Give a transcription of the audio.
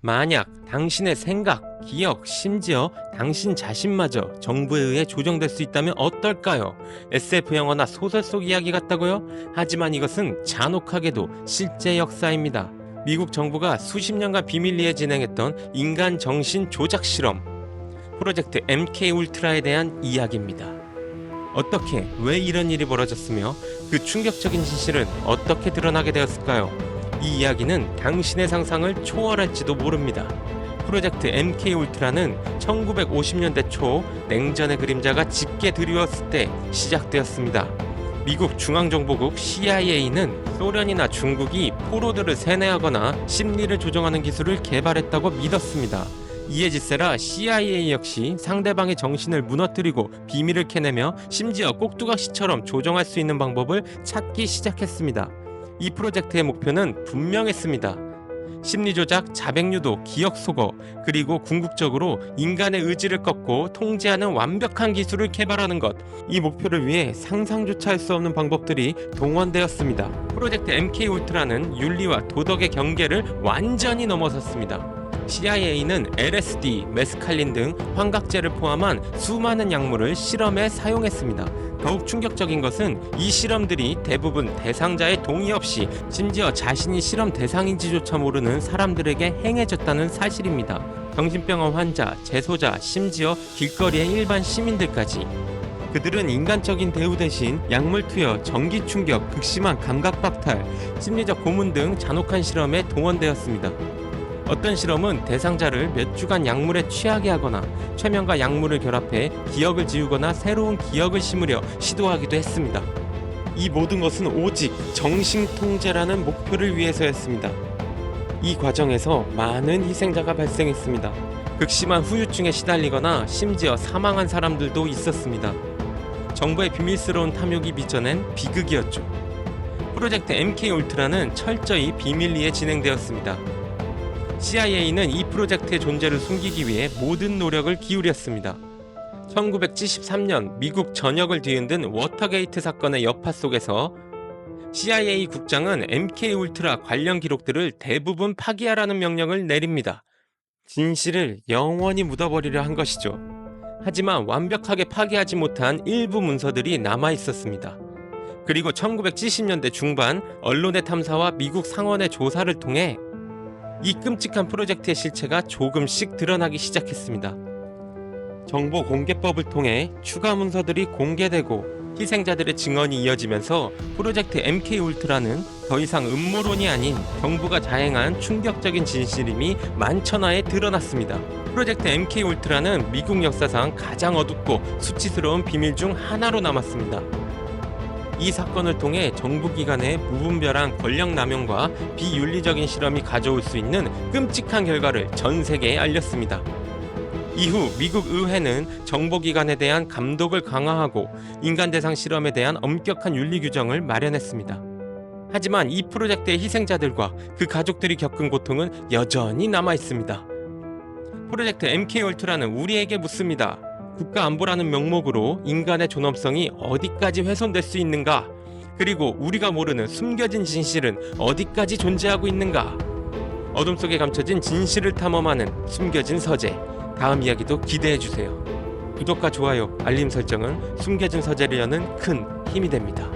만약 당신의 생각, 기억, 심지어 당신 자신마저 정부에 의해 조정될 수 있다면 어떨까요? SF 영화나 소설 속 이야기 같다고요? 하지만 이것은 잔혹하게도 실제 역사입니다. 미국 정부가 수십 년간 비밀리에 진행했던 인간 정신 조작 실험, 프로젝트 MK 울트라에 대한 이야기입니다. 어떻게, 왜 이런 일이 벌어졌으며 그 충격적인 진실은 어떻게 드러나게 되었을까요? 이 이야기는 당신의 상상을 초월할지도 모릅니다. 프로젝트 MK 울트라는 1950년대 초 냉전의 그림자가 짙게 드리웠을 때 시작되었습니다. 미국 중앙정보국 CIA는 소련이나 중국이 포로들을 세뇌하거나 심리를 조정하는 기술을 개발했다고 믿었습니다. 이에 질세라 CIA 역시 상대방의 정신을 무너뜨리고 비밀을 캐내며 심지어 꼭두각시처럼 조정할 수 있는 방법을 찾기 시작했습니다. 이 프로젝트의 목표는 분명했습니다. 심리조작, 자백유도, 기억 소거, 그리고 궁극적으로 인간의 의지를 꺾고 통제하는 완벽한 기술을 개발하는 것. 이 목표를 위해 상상조차 할 수 없는 방법들이 동원되었습니다. 프로젝트 MK 울트라는 윤리와 도덕의 경계를 완전히 넘어섰습니다. CIA는 LSD, 메스칼린 등 환각제를 포함한 수많은 약물을 실험에 사용했습니다. 더욱 충격적인 것은 이 실험들이 대부분 대상자의 동의 없이 심지어 자신이 실험 대상인지조차 모르는 사람들에게 행해졌다는 사실입니다. 정신병원 환자, 재소자, 심지어 길거리의 일반 시민들까지. 그들은 인간적인 대우 대신 약물 투여, 전기 충격, 극심한 감각 박탈, 심리적 고문 등 잔혹한 실험에 동원되었습니다. 어떤 실험은 대상자를 몇 주간 약물에 취하게 하거나 최면과 약물을 결합해 기억을 지우거나 새로운 기억을 심으려 시도하기도 했습니다. 이 모든 것은 오직 정신통제라는 목표를 위해서였습니다. 이 과정에서 많은 희생자가 발생했습니다. 극심한 후유증에 시달리거나 심지어 사망한 사람들도 있었습니다. 정부의 비밀스러운 탐욕이 빚어낸 비극이었죠. 프로젝트 MK 울트라는 철저히 비밀리에 진행되었습니다. CIA는 이 프로젝트의 존재를 숨기기 위해 모든 노력을 기울였습니다. 1973년 미국 전역을 뒤흔든 워터게이트 사건의 여파 속에서 CIA 국장은 MK 울트라 관련 기록들을 대부분 파기하라는 명령을 내립니다. 진실을 영원히 묻어버리려 한 것이죠. 하지만 완벽하게 파기하지 못한 일부 문서들이 남아 있었습니다. 그리고 1970년대 중반 언론의 탐사와 미국 상원의 조사를 통해 이 끔찍한 프로젝트의 실체가 조금씩 드러나기 시작했습니다. 정보공개법을 통해 추가 문서들이 공개되고 희생자들의 증언이 이어지면서 프로젝트 MK 울트라는 더 이상 음모론이 아닌 정부가 자행한 충격적인 진실임이 만천하에 드러났습니다. 프로젝트 MK 울트라는 미국 역사상 가장 어둡고 수치스러운 비밀 중 하나로 남았습니다. 이 사건을 통해 정부기관의 무분별한 권력남용과 비윤리적인 실험이 가져올 수 있는 끔찍한 결과를 전 세계에 알렸습니다. 이후 미국 의회는 정보기관에 대한 감독을 강화하고 인간 대상 실험에 대한 엄격한 윤리 규정을 마련했습니다. 하지만 이 프로젝트의 희생자들과 그 가족들이 겪은 고통은 여전히 남아 있습니다. 프로젝트 MK 울트라는 우리에게 묻습니다. 국가안보라는 명목으로 인간의 존엄성이 어디까지 훼손될 수 있는가? 그리고 우리가 모르는 숨겨진 진실은 어디까지 존재하고 있는가? 어둠 속에 감춰진 진실을 탐험하는 숨겨진 서재. 다음 이야기도 기대해주세요. 구독과 좋아요, 알림 설정은 숨겨진 서재를 여는 큰 힘이 됩니다.